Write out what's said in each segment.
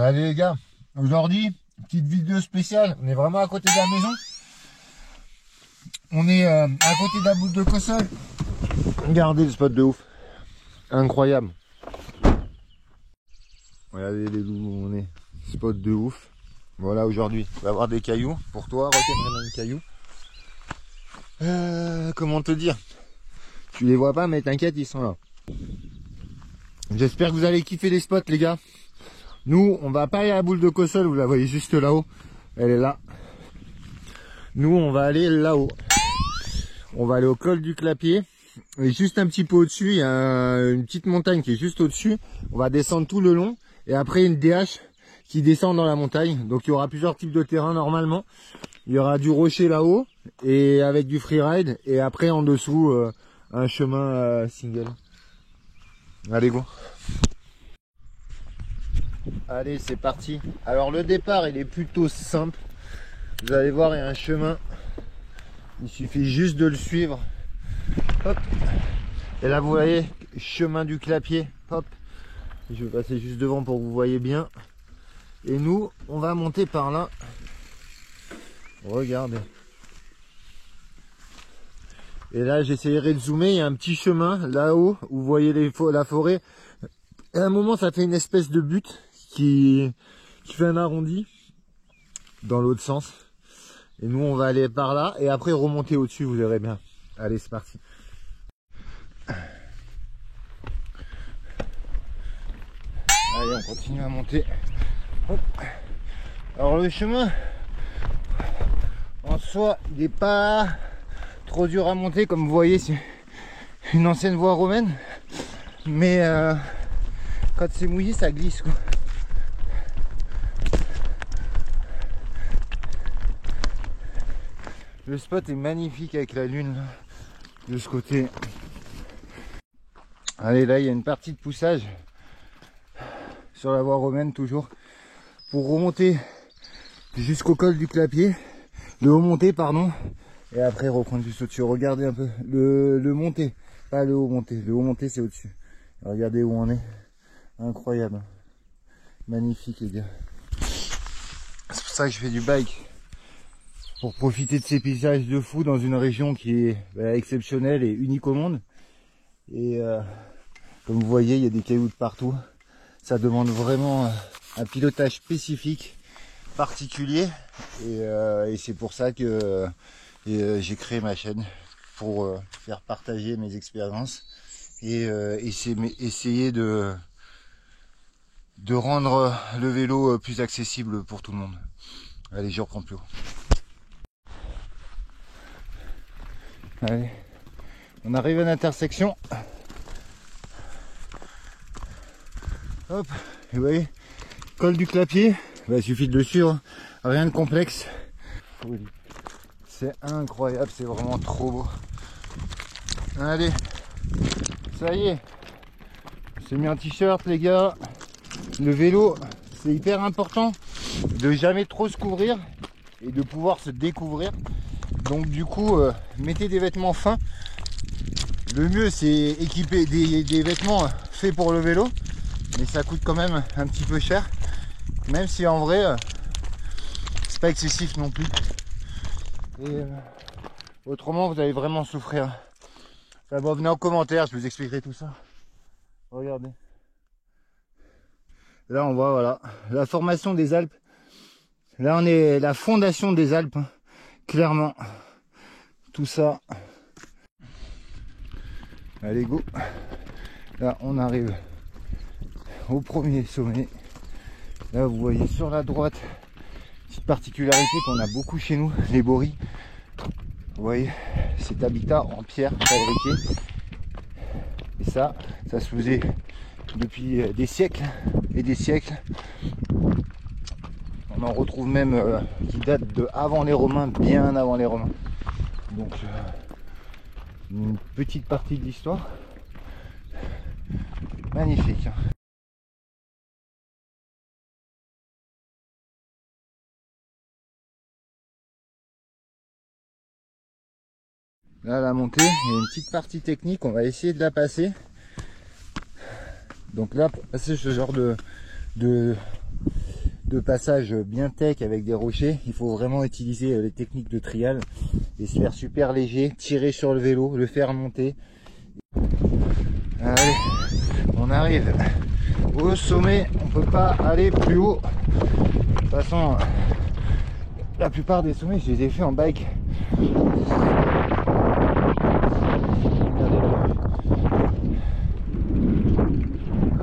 Allez les gars, aujourd'hui, petite vidéo spéciale, on est vraiment à côté de la maison. On est à côté de la boule de Cossol. Regardez le spot de ouf. Incroyable. Regardez les loups où on est. Spot de ouf. Voilà, aujourd'hui, on va avoir des cailloux. Pour toi, Rock'n'Roll cailloux. Comment te dire? Tu les vois pas, mais t'inquiète, ils sont là. J'espère que vous allez kiffer les spots, les gars. Nous, on va pas aller à la boule de Cossol, vous la voyez juste là-haut. Elle est là. Nous, on va aller là-haut. On va aller au col du Clapier. Et juste un petit peu au-dessus, il y a une petite montagne qui est juste au-dessus. On va descendre tout le long. Et après, une DH qui descend dans la montagne. Donc, il y aura plusieurs types de terrain normalement. Il y aura du rocher là-haut et avec du freeride. Et après, en dessous, un chemin single. Allez, go. Allez, c'est parti. Alors, le départ, il est plutôt simple. Vous allez voir, il y a un chemin. Il suffit juste de le suivre. Hop. Et là, vous voyez, chemin du Clapier. Hop. Je vais passer juste devant pour que vous voyez bien. Et nous, on va monter par là. Regardez. Et là, j'essayerai de zoomer. Il y a un petit chemin là-haut où vous voyez la forêt. Et à un moment, ça fait une espèce de butte qui fait un arrondi dans l'autre sens. Et nous, on va aller par là et après remonter au-dessus, vous verrez bien. Allez, c'est parti. Allez, on continue à monter. Hop. Alors, le chemin, en soi, il n'est pas trop dur à monter. Comme vous voyez, c'est une ancienne voie romaine. Mais quand c'est mouillé, ça glisse, quoi. Le spot est magnifique avec la lune là, de ce côté. Allez, là il y a une partie de poussage sur la voie romaine toujours pour remonter jusqu'au col du Clapier, le haut monté pardon, et après reprendre juste au-dessus. Regardez un peu le monté, pas le haut monté. Le haut monté c'est au-dessus. Regardez où on est, incroyable, magnifique les gars. C'est pour ça que je fais du bike. Pour profiter de ces paysages de fou dans une région qui est exceptionnelle et unique au monde. Et comme vous voyez, il y a des cailloux de partout. Ça demande vraiment un pilotage spécifique, particulier. Et c'est pour ça que j'ai créé ma chaîne, pour faire partager mes expériences et essayer de rendre le vélo plus accessible pour tout le monde. Allez, je reprends plus haut. Allez, on arrive à l'intersection. Hop, et vous voyez, col du Clapier, il suffit de le suivre, rien de complexe. C'est incroyable, c'est vraiment trop beau. Allez, ça y est, j'ai mis un t-shirt les gars. Le vélo, c'est hyper important de jamais trop se couvrir et de pouvoir se découvrir. Donc du coup, mettez des vêtements fins. Le mieux c'est équiper des vêtements faits pour le vélo, mais ça coûte quand même un petit peu cher, même si en vrai c'est pas excessif non plus. Et autrement vous allez vraiment souffrir. Enfin, bon, venez en commentaire, je vous expliquerai tout ça. Regardez. Là on voit voilà la formation des Alpes. Là on est la fondation des Alpes. Clairement, tout ça. Allez, go. Là, on arrive au premier sommet. Là, vous voyez sur la droite, petite particularité qu'on a beaucoup chez nous, les boris. Vous voyez, cet habitat en pierre fabriqué. Et ça se faisait depuis des siècles et des siècles. On en retrouve même qui datent de avant les Romains, bien avant les Romains. Donc une petite partie de l'histoire. Magnifique. Là la montée, il y a une petite partie technique, on va essayer de la passer. Donc là pour passer ce genre de de passage bien tech avec des rochers, il faut vraiment utiliser les techniques de trial et se faire super léger, tirer sur le vélo, le faire monter. Allez, on arrive au sommet, on peut pas aller plus haut. De toute façon, la plupart des sommets, je les ai fait en bike.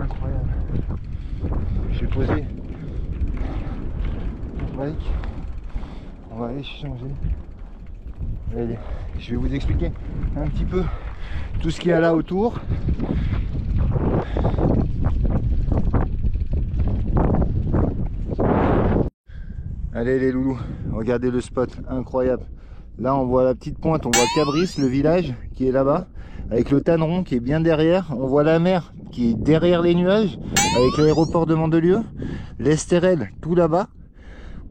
Incroyable. Je vais poser mon bike. On va aller changer. Allez, je vais vous expliquer un petit peu tout ce qu'il y a là autour. Allez les loulous, regardez le spot, incroyable. Là on voit la petite pointe, on voit Cabris, le village qui est là-bas, avec le Tanneron qui est bien derrière. On voit la mer qui est derrière les nuages, avec l'aéroport de Mandelieu. L'Estérel tout là-bas.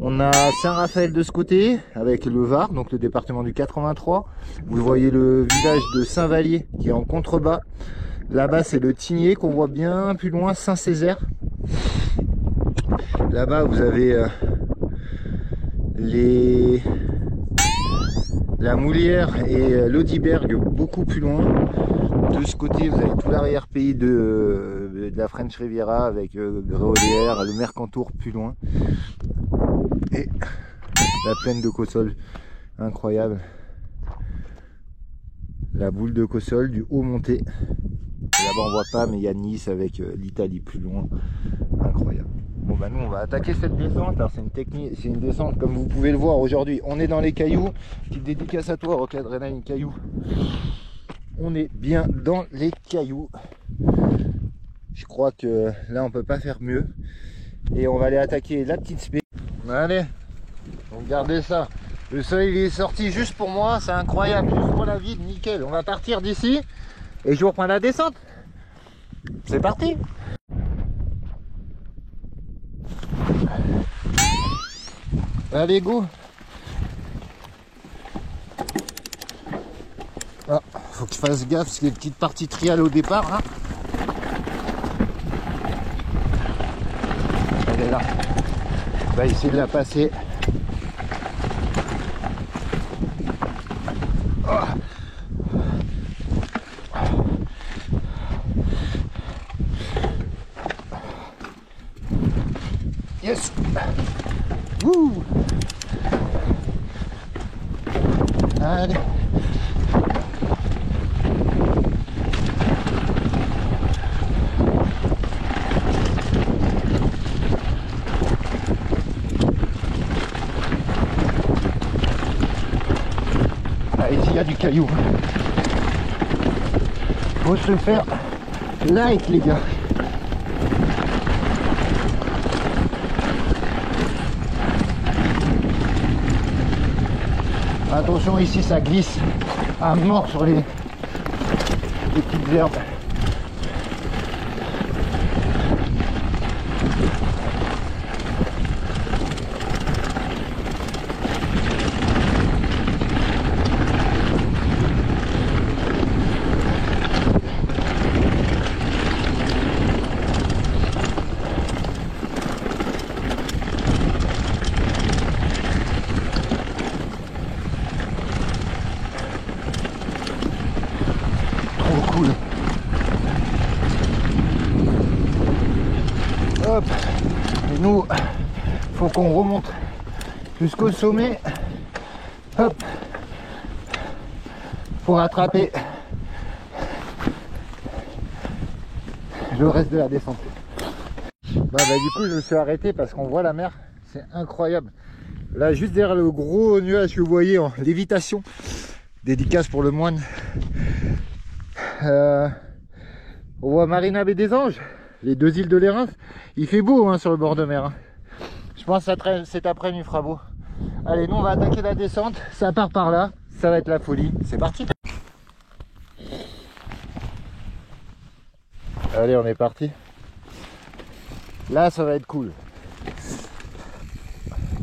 On a Saint-Raphaël de ce côté, avec le Var, donc le département du 83. Vous voyez le village de Saint-Vallier qui est en contrebas. Là-bas c'est le Tigné qu'on voit bien plus loin, Saint-Césaire. Là-bas vous avez la Moulière et l'Audiberg beaucoup plus loin. De ce côté vous avez tout l'arrière-pays de la French Riviera avec Gréolière, le Mercantour plus loin. Et la plaine de Cossol, incroyable. La boule de Cossol, du haut monté. Là-bas on voit pas, mais il y a Nice avec l'Italie plus loin. Incroyable. Bon bah nous on va attaquer cette descente. Alors c'est une technique, c'est une descente comme vous pouvez le voir aujourd'hui. On est dans les cailloux. Petite dédicace à toi, Rock Adrenaline Cailloux. On est bien dans les cailloux. Je crois que là on peut pas faire mieux. Et on va aller attaquer la petite spé. Allez, regardez ça. Le soleil il est sorti juste pour moi, c'est incroyable, juste pour la ville, nickel. On va partir d'ici et je vous reprends la descente. C'est parti. Allez go. Ah, faut que je fasse gaffe parce qu'il y a une petite partie trial au départ. Hein. Elle est là. On va essayer de la passer. Oh. Yes. Wouh. Allez. Ici il y a du caillou. Faut se faire light les gars. Attention ici ça glisse à mort sur les petites herbes. Hop, et nous faut qu'on remonte jusqu'au sommet, hop, pour rattraper le reste de la descente. Du coup je me suis arrêté parce qu'on voit la mer, c'est incroyable. Là juste derrière le gros nuage que vous voyez en lévitation, dédicace pour le moine, on voit Marina Baie des Anges, les deux îles de l'Érins. Il fait beau hein, sur le bord de mer. Hein. Je pense que cet après-midi il fera beau. Allez, nous on va attaquer la descente. Ça part par là. Ça va être la folie. C'est parti. Allez, on est parti. Là, ça va être cool.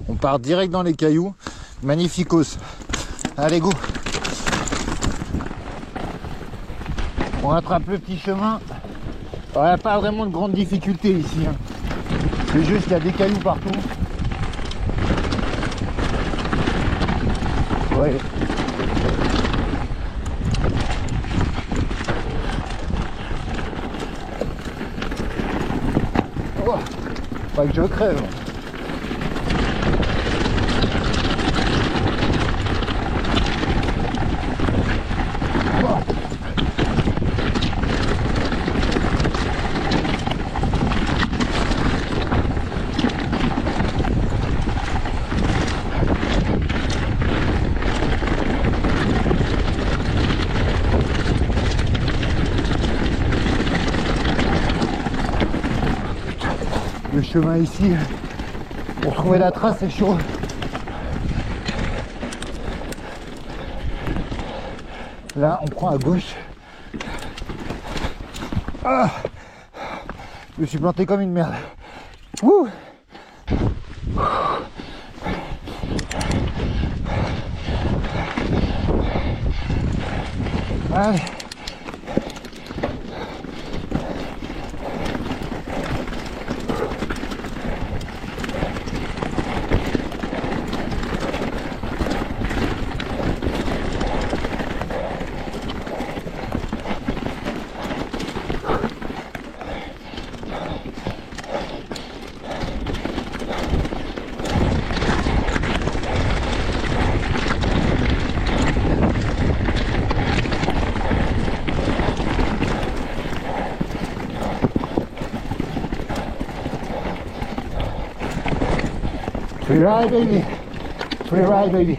On part direct dans les cailloux. Magnificos. Allez, go. On rattrape le petit chemin. Il n'y a pas vraiment de grande difficulté ici. Hein. C'est juste qu'il y a des cailloux partout. Ouais. Oh, pas que je crève. Le chemin ici, pour trouver la trace, c'est chaud. Là, on prend à gauche. Ah, je me suis planté comme une merde. Wouh. Allez. Free ride, baby. Free ride, baby.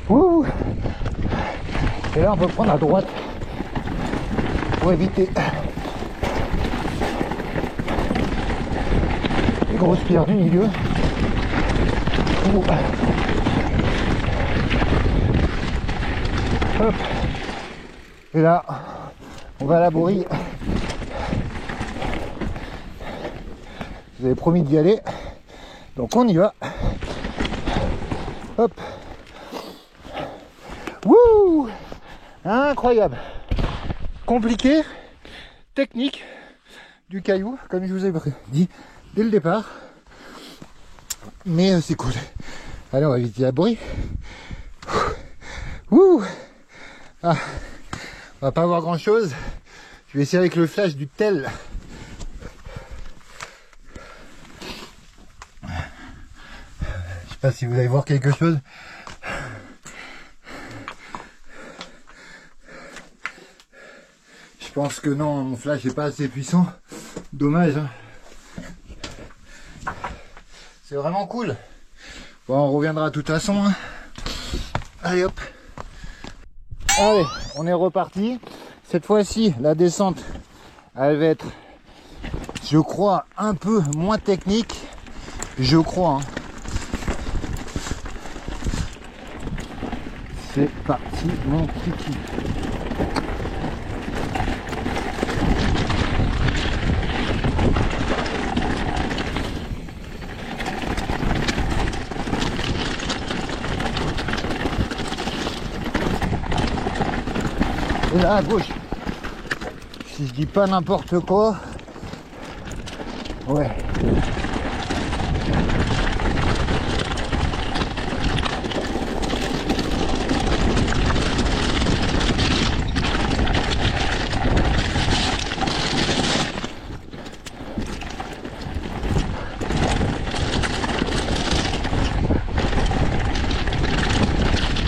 Wouh. Et là, on peut prendre à droite pour éviter les grosses pierres du milieu. Ouh. Hop. Et là, on va à la bourrie. Vous avez promis d'y aller, donc on y va. Hop. Wouh. Incroyable. Compliqué, technique du caillou, comme je vous ai dit dès le départ. Mais c'est cool. Allez, on va visiter la bourrie. Wouh. Ah. On va pas voir grand chose. Je vais essayer avec le flash du tel. Je sais pas si vous allez voir quelque chose. Je pense que non, mon flash n'est pas assez puissant. Dommage. Hein. C'est vraiment cool. Bon, on reviendra de toute façon. Hein. Allez hop. Allez, on est reparti. Cette fois-ci, la descente, elle va être, je crois, un peu moins technique. Je crois. Hein. C'est parti, mon kiki. Et là à gauche, si je dis pas n'importe quoi, ouais.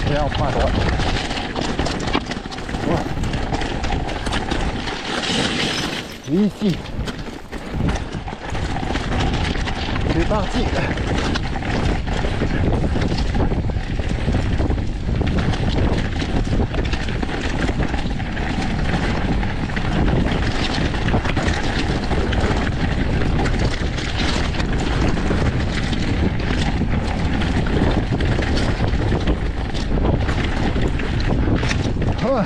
Et là on prend à droite. Ici, c'est parti. Oh.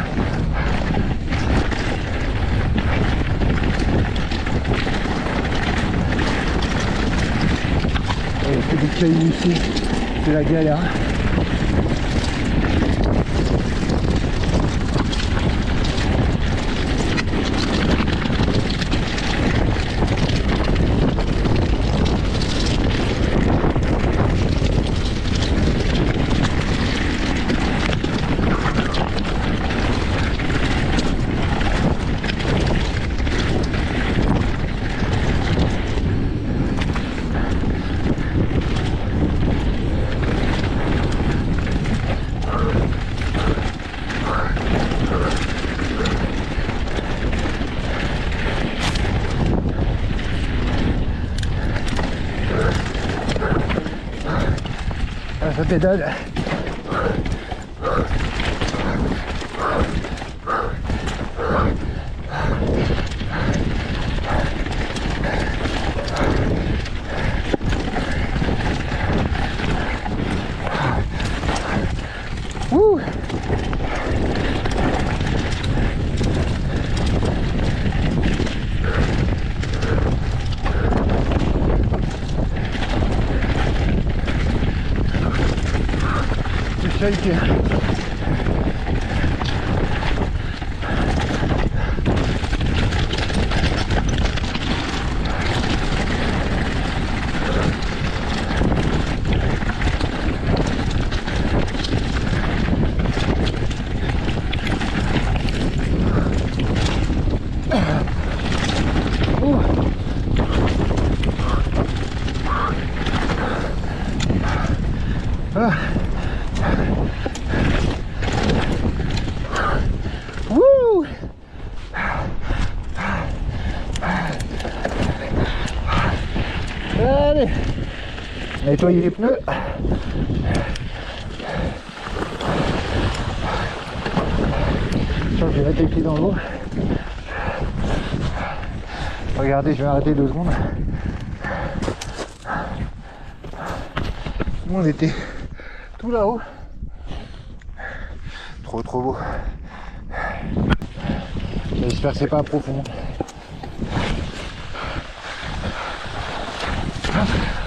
C'est des cailloux ici, c'est la galère. je pédale. Wouh! C'est shaké. Ah. Wouh. Allez, nettoyer les pneus. Je vais mettre les pieds dans l'eau. Regardez, je vais arrêter 2 secondes. On était tout là-haut. Trop beau. J'espère que c'est pas profond.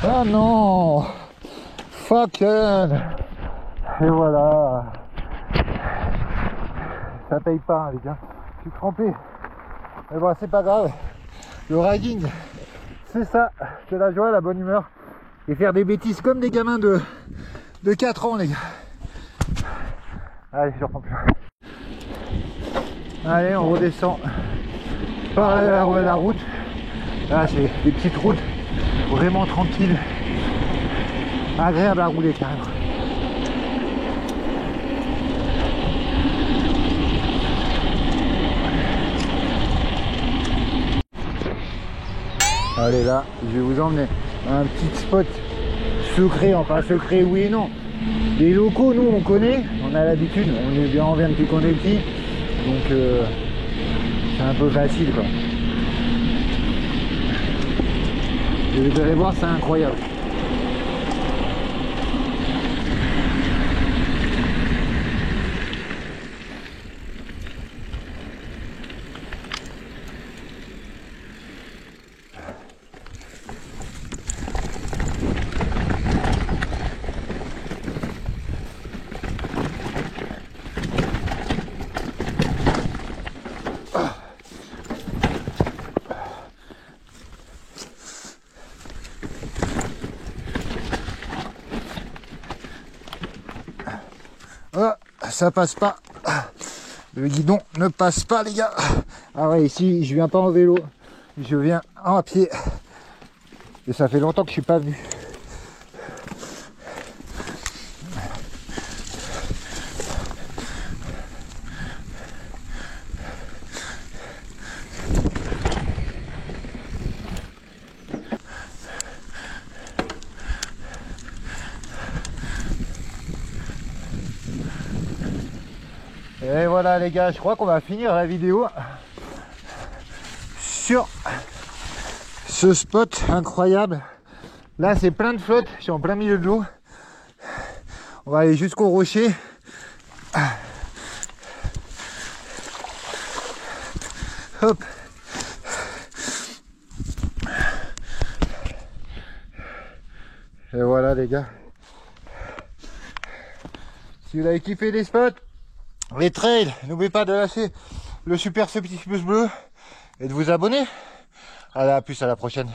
Ah non, fucking. Et voilà. Ça paye pas hein, les gars. Je suis trempé. Mais bon, c'est pas grave. Le riding, c'est ça. C'est la joie, la bonne humeur. Et faire des bêtises comme des gamins de 4 ans les gars. Allez, je reprends plus. Allez, on redescend par la route. Là, c'est des petites routes vraiment tranquilles. Agréable à rouler carrément. Allez là, je vais vous emmener à un petit spot secret, enfin secret oui et non. Les locaux, nous on connaît, on a l'habitude, on est bien en vient depuis qu'on est petit, donc c'est un peu facile quoi. Et vous allez voir, c'est incroyable. Ah, ça passe pas. Le guidon ne passe pas les gars. Ah ouais, ici je viens pas en vélo, je viens à pied. Et ça fait longtemps que je suis pas venu. Et voilà les gars, je crois qu'on va finir la vidéo sur ce spot incroyable. Là c'est plein de flotte, je suis en plein milieu de l'eau. On va aller jusqu'au rocher. Hop. Et voilà les gars. Si vous avez kiffé les spots, les trails, n'oubliez pas de lâcher le super petit pouce bleu et de vous abonner. Allez, à plus, à la prochaine.